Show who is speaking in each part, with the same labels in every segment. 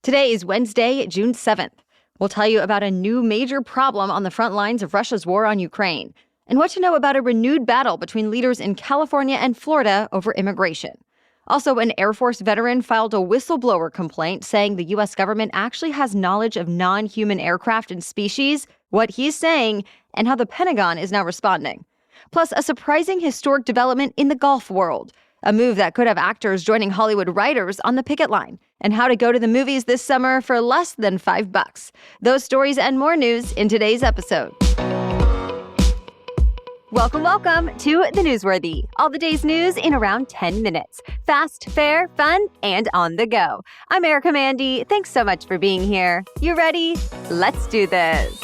Speaker 1: Today is Wednesday, June 7th. We'll tell you about a new major problem on the front lines of Russia's war on Ukraine, and what to know about a renewed battle between leaders in California and Florida over immigration. Also, an Air Force veteran filed a whistleblower complaint saying the U.S. government actually has knowledge of non-human aircraft and species, what he's saying, and how the Pentagon is now responding. Plus, a surprising historic development in the golf world, a move that could have actors joining Hollywood writers on the picket line, and how to go to the movies this summer for less than $5. Those stories and more news in today's episode. Welcome to The Newsworthy. All the day's news in around 10 minutes. Fast, fair, fun, and on the go. I'm Erica Mandy. Thanks so much for being here. You ready? Let's do this.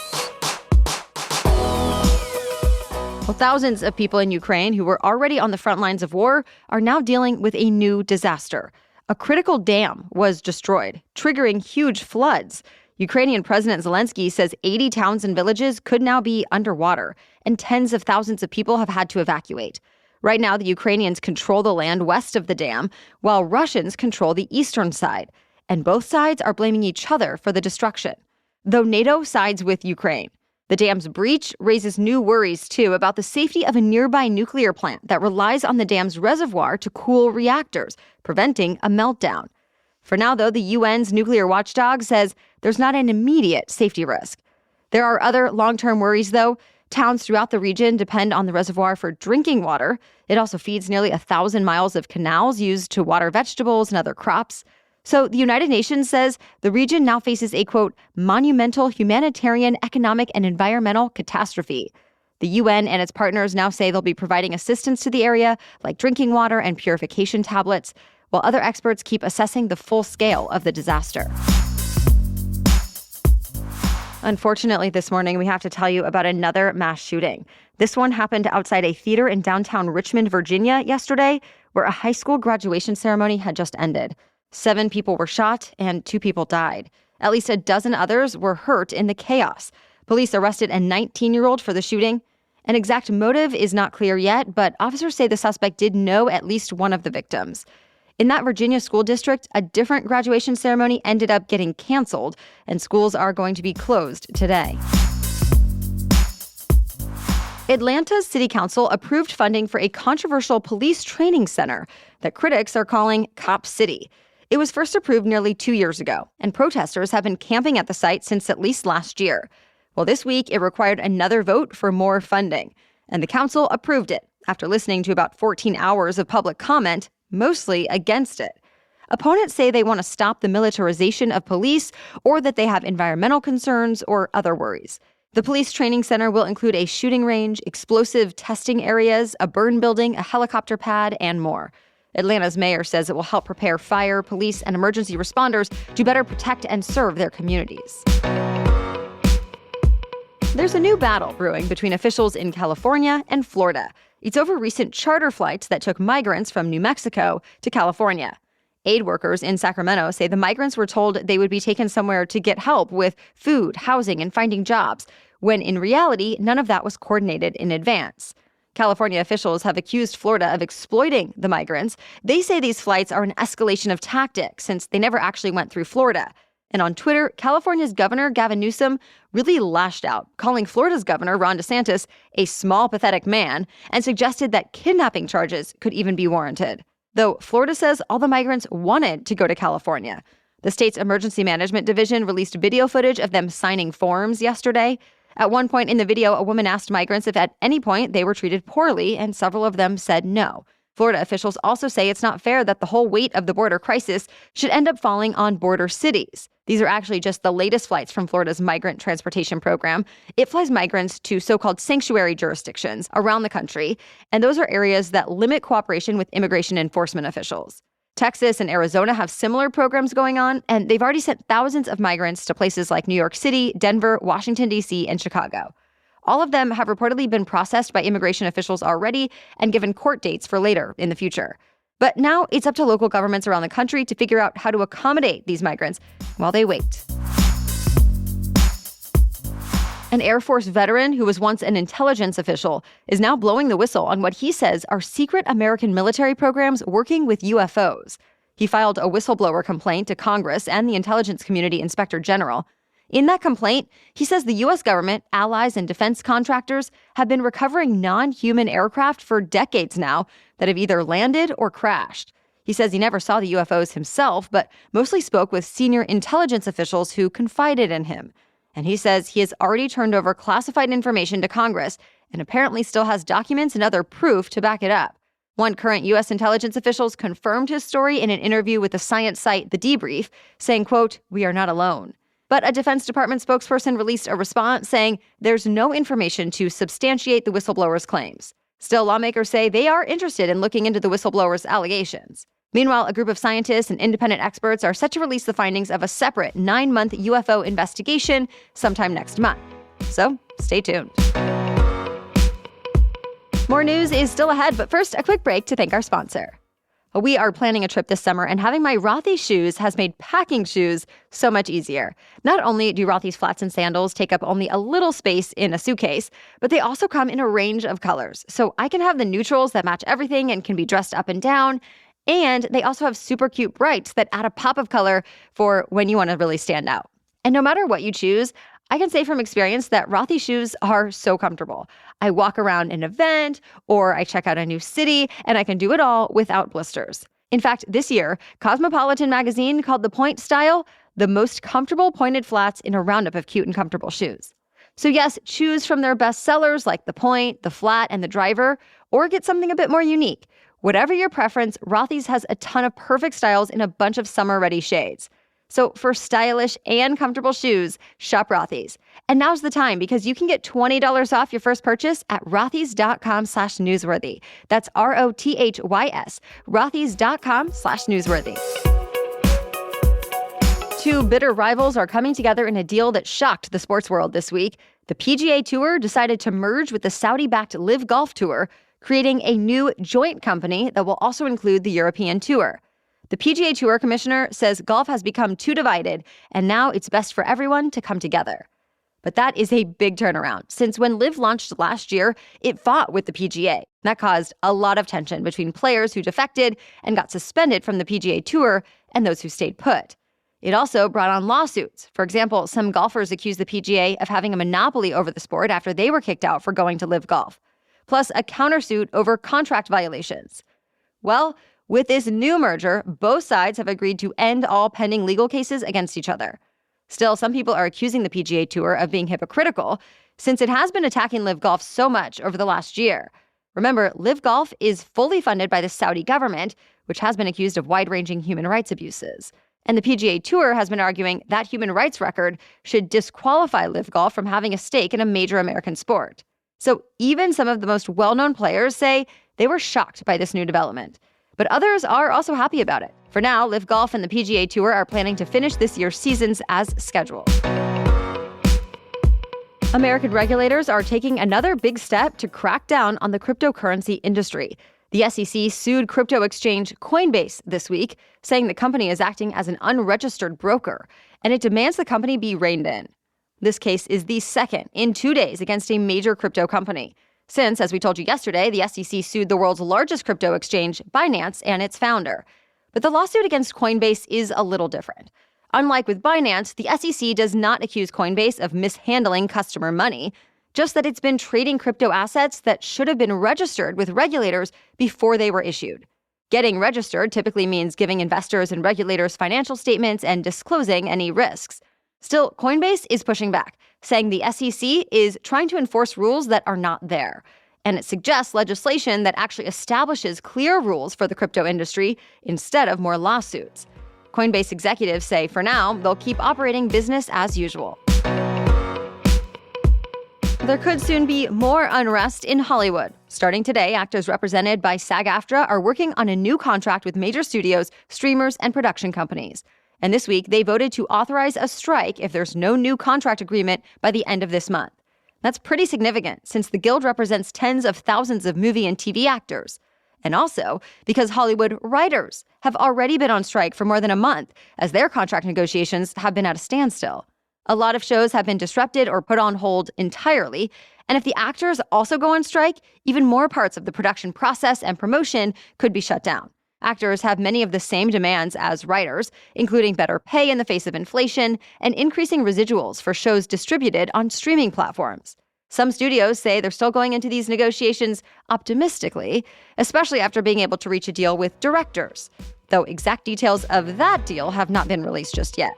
Speaker 1: Well, thousands of people in Ukraine who were already on the front lines of war are now dealing with a new disaster. A critical dam was destroyed, triggering huge floods. Ukrainian President Zelensky says 80 towns and villages could now be underwater, and tens of thousands of people have had to evacuate. Right now, the Ukrainians control the land west of the dam, while Russians control the eastern side. And both sides are blaming each other for the destruction. Though NATO sides with Ukraine. The dam's breach raises new worries, too, about the safety of a nearby nuclear plant that relies on the dam's reservoir to cool reactors, preventing a meltdown. For now, though, the UN's nuclear watchdog says there's not an immediate safety risk. There are other long-term worries, though. Towns throughout the region depend on the reservoir for drinking water. It also feeds nearly 1,000 miles of canals used to water vegetables and other crops. So the United Nations says the region now faces a, quote, monumental humanitarian, economic, and environmental catastrophe. The UN and its partners now say they'll be providing assistance to the area, like drinking water and purification tablets, while other experts keep assessing the full scale of the disaster. Unfortunately, this morning, we have to tell you about another mass shooting. This one happened outside a theater in downtown Richmond, Virginia, yesterday, where a high school graduation ceremony had just ended. 7 people were shot and 2 people died. At least a dozen others were hurt in the chaos. Police arrested a 19-year-old for the shooting. An exact motive is not clear yet, but officers say the suspect did know at least one of the victims. In that Virginia school district, a different graduation ceremony ended up getting canceled, and schools are going to be closed today. Atlanta's city council approved funding for a controversial police training center that critics are calling Cop City. It was first approved nearly 2 years ago, and protesters have been camping at the site since at least last year. Well, this week, it required another vote for more funding, and the council approved it after listening to about 14 hours of public comment, mostly against it. Opponents say they want to stop the militarization of police or that they have environmental concerns or other worries. The police training center will include a shooting range, explosive testing areas, a burn building, a helicopter pad, and more. Atlanta's mayor says it will help prepare fire, police, and emergency responders to better protect and serve their communities. There's a new battle brewing between officials in California and Florida. It's over recent charter flights that took migrants from New Mexico to California. Aid workers in Sacramento say the migrants were told they would be taken somewhere to get help with food, housing, and finding jobs, when in reality, none of that was coordinated in advance. California officials have accused Florida of exploiting the migrants. They say these flights are an escalation of tactics since they never actually went through Florida. And on Twitter, California's Governor Gavin Newsom really lashed out, calling Florida's Governor Ron DeSantis a small, pathetic man, and suggested that kidnapping charges could even be warranted. Though Florida says all the migrants wanted to go to California. The state's Emergency Management Division released video footage of them signing forms yesterday. At one point in the video, a woman asked migrants if at any point they were treated poorly, and several of them said no. Florida officials also say it's not fair that the whole weight of the border crisis should end up falling on border cities. These are actually just the latest flights from Florida's migrant transportation program. It flies migrants to so-called sanctuary jurisdictions around the country, and those are areas that limit cooperation with immigration enforcement officials. Texas and Arizona have similar programs going on, and they've already sent thousands of migrants to places like New York City, Denver, Washington, D.C., and Chicago. All of them have reportedly been processed by immigration officials already and given court dates for later in the future. But now it's up to local governments around the country to figure out how to accommodate these migrants while they wait. An Air Force veteran who was once an intelligence official is now blowing the whistle on what he says are secret American military programs working with UFOs. He filed a whistleblower complaint to Congress and the Intelligence Community Inspector General. In that complaint, he says the U.S. government, allies, and defense contractors have been recovering non-human aircraft for decades now that have either landed or crashed. He says he never saw the UFOs himself, but mostly spoke with senior intelligence officials who confided in him. And he says he has already turned over classified information to Congress and apparently still has documents and other proof to back it up. One current U.S. intelligence officials confirmed his story in an interview with the science site The Debrief, saying, quote, "We are not alone." But a Defense Department spokesperson released a response saying there's no information to substantiate the whistleblower's claims. Still, lawmakers say they are interested in looking into the whistleblower's allegations. Meanwhile, a group of scientists and independent experts are set to release the findings of a separate 9-month UFO investigation sometime next month. So, stay tuned. More news is still ahead, but first, a quick break to thank our sponsor. We are planning a trip this summer, and having my Rothy's shoes has made packing shoes so much easier. Not only do Rothy's flats and sandals take up only a little space in a suitcase, but they also come in a range of colors. So I can have the neutrals that match everything and can be dressed up and down. And they also have super cute brights that add a pop of color for when you want to really stand out. And no matter what you choose, I can say from experience that Rothy's shoes are so comfortable. I walk around an event or I check out a new city, and I can do it all without blisters. In fact, this year, Cosmopolitan magazine called the Point style the most comfortable pointed flats in a roundup of cute and comfortable shoes. So yes, choose from their best sellers like the Point, the Flat, and the Driver, or get something a bit more unique. Whatever your preference, Rothy's has a ton of perfect styles in a bunch of summer-ready shades. So for stylish and comfortable shoes, shop Rothy's. And now's the time because you can get $20 off your first purchase at rothys.com/newsworthy. That's ROTHYS, rothys.com/newsworthy. Two bitter rivals are coming together in a deal that shocked the sports world this week. The PGA Tour decided to merge with the Saudi-backed Live Golf Tour, creating a new joint company that will also include the European Tour. The PGA Tour commissioner says golf has become too divided, and now it's best for everyone to come together. But that is a big turnaround, since when Live launched last year, it fought with the PGA. That caused a lot of tension between players who defected and got suspended from the PGA Tour and those who stayed put. It also brought on lawsuits. For example, some golfers accused the PGA of having a monopoly over the sport after they were kicked out for going to Live Golf, plus a countersuit over contract violations. Well, with this new merger, both sides have agreed to end all pending legal cases against each other. Still, some people are accusing the PGA Tour of being hypocritical, since it has been attacking Live Golf so much over the last year. Remember, Live Golf is fully funded by the Saudi government, which has been accused of wide-ranging human rights abuses. And the PGA Tour has been arguing that human rights record should disqualify Live Golf from having a stake in a major American sport. So even some of the most well-known players say they were shocked by this new development. But others are also happy about it. For now, Live Golf and the PGA Tour are planning to finish this year's seasons as scheduled. American regulators are taking another big step to crack down on the cryptocurrency industry. The SEC sued crypto exchange Coinbase this week, saying the company is acting as an unregistered broker, and it demands the company be reined in. This case is the second in 2 days against a major crypto company. Since, as we told you yesterday, the SEC sued the world's largest crypto exchange, Binance, and its founder. But the lawsuit against Coinbase is a little different. Unlike with Binance, the SEC does not accuse Coinbase of mishandling customer money, just that it's been trading crypto assets that should have been registered with regulators before they were issued. Getting registered typically means giving investors and regulators financial statements and disclosing any risks. Still, Coinbase is pushing back, saying the SEC is trying to enforce rules that are not there. And it suggests legislation that actually establishes clear rules for the crypto industry instead of more lawsuits. Coinbase executives say for now, they'll keep operating business as usual. There could soon be more unrest in Hollywood. Starting today, actors represented by SAG-AFTRA are working on a new contract with major studios, streamers, and production companies. And this week, they voted to authorize a strike if there's no new contract agreement by the end of this month. That's pretty significant, since the Guild represents tens of thousands of movie and TV actors. And also because Hollywood writers have already been on strike for more than a month, as their contract negotiations have been at a standstill. A lot of shows have been disrupted or put on hold entirely, and if the actors also go on strike, even more parts of the production process and promotion could be shut down. Actors have many of the same demands as writers, including better pay in the face of inflation and increasing residuals for shows distributed on streaming platforms. Some studios say they're still going into these negotiations optimistically, especially after being able to reach a deal with directors, though exact details of that deal have not been released just yet.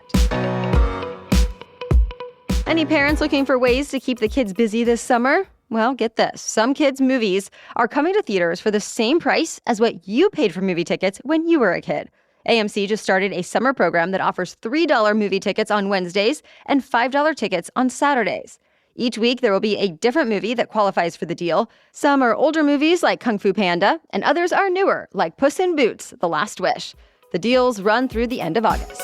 Speaker 1: Any parents looking for ways to keep the kids busy this summer? Well, get this. Some kids' movies are coming to theaters for the same price as what you paid for movie tickets when you were a kid. AMC just started a summer program that offers $3 movie tickets on Wednesdays and $5 tickets on Saturdays. Each week, there will be a different movie that qualifies for the deal. Some are older movies like Kung Fu Panda, and others are newer like Puss in Boots: The Last Wish. The deals run through the end of August.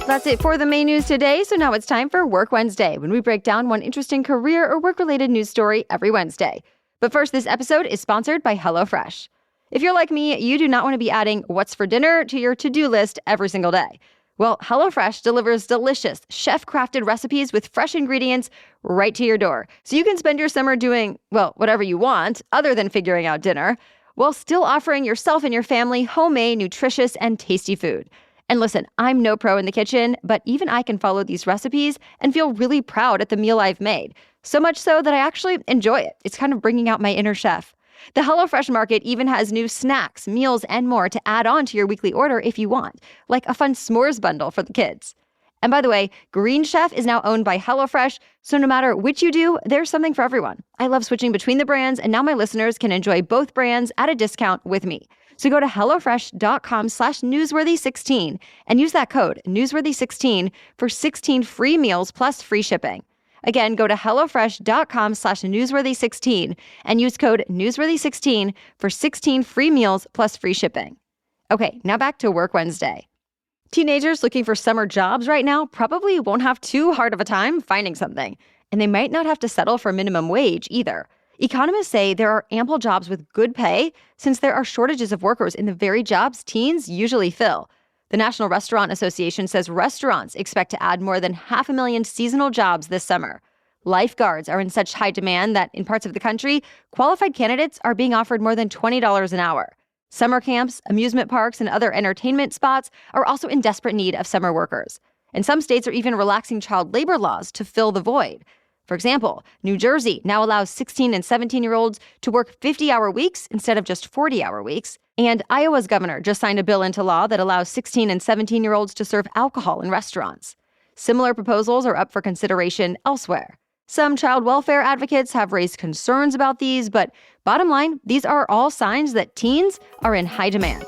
Speaker 1: That's it for the main news today, so now it's time for Work Wednesday, when we break down one interesting career or work-related news story every Wednesday. But first, this episode is sponsored by HelloFresh. If you're like me, you do not want to be adding what's for dinner to your to-do list every single day. Well, HelloFresh delivers delicious, chef-crafted recipes with fresh ingredients right to your door, so you can spend your summer doing, well, whatever you want, other than figuring out dinner, while still offering yourself and your family homemade, nutritious, and tasty food. And listen, I'm no pro in the kitchen, but even I can follow these recipes and feel really proud at the meal I've made. So much so that I actually enjoy it. It's kind of bringing out my inner chef. The HelloFresh Market even has new snacks, meals, and more to add on to your weekly order if you want, like a fun s'mores bundle for the kids. And by the way, Green Chef is now owned by HelloFresh, so no matter which you do, there's something for everyone. I love switching between the brands, and now my listeners can enjoy both brands at a discount with me. So go to HelloFresh.com/newsworthy16 and use that code newsworthy16 for 16 free meals plus free shipping. Again, go to HelloFresh.com/newsworthy16 and use code newsworthy16 for 16 free meals plus free shipping. Okay, now back to Work Wednesday. Teenagers looking for summer jobs right now probably won't have too hard of a time finding something, and they might not have to settle for minimum wage either. Economists say there are ample jobs with good pay since there are shortages of workers in the very jobs teens usually fill. The National Restaurant Association says restaurants expect to add more than 500,000 seasonal jobs this summer. Lifeguards are in such high demand that in parts of the country, qualified candidates are being offered more than $20 an hour. Summer camps, amusement parks, and other entertainment spots are also in desperate need of summer workers. And some states are even relaxing child labor laws to fill the void. For example, New Jersey now allows 16 and 17-year-olds to work 50-hour weeks instead of just 40-hour weeks. And Iowa's governor just signed a bill into law that allows 16 and 17-year-olds to serve alcohol in restaurants. Similar proposals are up for consideration elsewhere. Some child welfare advocates have raised concerns about these, but bottom line, these are all signs that teens are in high demand.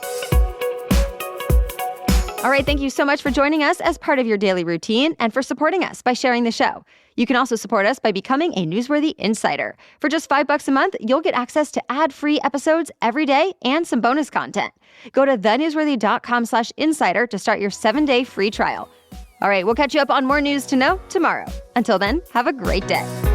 Speaker 1: All right, thank you so much for joining us as part of your daily routine and for supporting us by sharing the show. You can also support us by becoming a Newsworthy Insider. For just $5 a month, you'll get access to ad-free episodes every day and some bonus content. Go to thenewsworthy.com/insider to start your 7-day free trial. All right, we'll catch you up on more news to know tomorrow. Until then, have a great day.